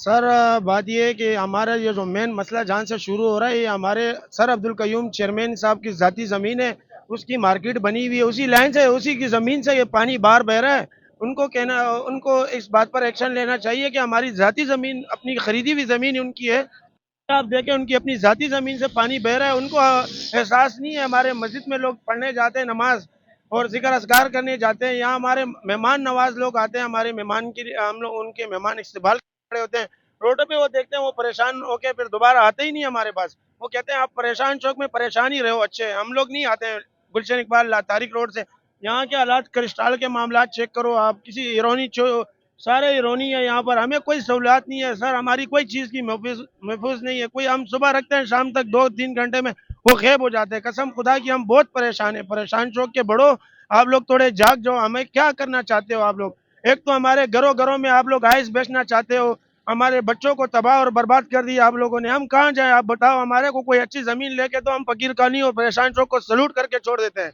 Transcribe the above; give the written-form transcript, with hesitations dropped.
سر بات یہ ہے کہ ہمارا یہ جو مین مسئلہ جہاں سے شروع ہو رہا ہے یہ ہمارے سر عبدالقیوم چیئرمین صاحب کی ذاتی زمین ہے. اس کی مارکیٹ بنی ہوئی ہے, اسی لائن سے اسی کی زمین سے یہ پانی باہر بہ رہا ہے. ان کو اس بات پر ایکشن لینا چاہیے کہ ہماری ذاتی زمین, اپنی خریدی ہوئی زمین ان کی ہے. آپ دیکھیں ان کی اپنی ذاتی زمین سے پانی بہ رہا ہے, ان کو احساس نہیں ہے. ہمارے مسجد میں لوگ پڑھنے جاتے ہیں نماز اور ذکر اذکار کرنے جاتے ہیں, یہاں ہمارے مہمان نواز لوگ آتے ہیں, ہمارے مہمان کی ہم لوگ ان کے مہمان استقبال کھڑے ہوتے ہیں. روڈ پہ وہ دیکھتے ہیں, وہ پریشان ہو کے پھر دوبارہ آتے ہی نہیں ہمارے پاس. وہ کہتے ہیں آپ پریشان چوک میں پریشان ہی رہو, اچھے ہم لوگ نہیں آتے ہیں گلشن اقبال تاریخ روڈ سے. یہاں کے حالات کرسٹال کے معاملات چیک کرو آپ, کسی ایرونی سارے ایرونی ہے یہاں پر, ہمیں کوئی سہولیات نہیں ہے سر, ہماری کوئی چیز کی محفوظ نہیں ہے. کوئی ہم صبح رکھتے ہیں شام تک 2-3 گھنٹے میں وہ غائب ہو جاتے ہیں. قسم خدا کی ہم بہت پریشان ہیں. پریشان چوک کے بڑو, آپ لوگ تھوڑے جاگ جاؤ. ہمیں کیا کرنا چاہتے ہو آپ لوگ؟ ایک تو ہمارے گھروں گھروں میں آپ لوگ آئس بیچنا چاہتے ہو, ہمارے بچوں کو تباہ اور برباد کر دیا آپ لوگوں نے. ہم کہاں جائیں آپ بتاؤ؟ ہمارے کو کوئی اچھی زمین لے کے تو ہم فقیر کانی اور پریشان چوک کو سلوٹ کر کے چھوڑ دیتے ہیں.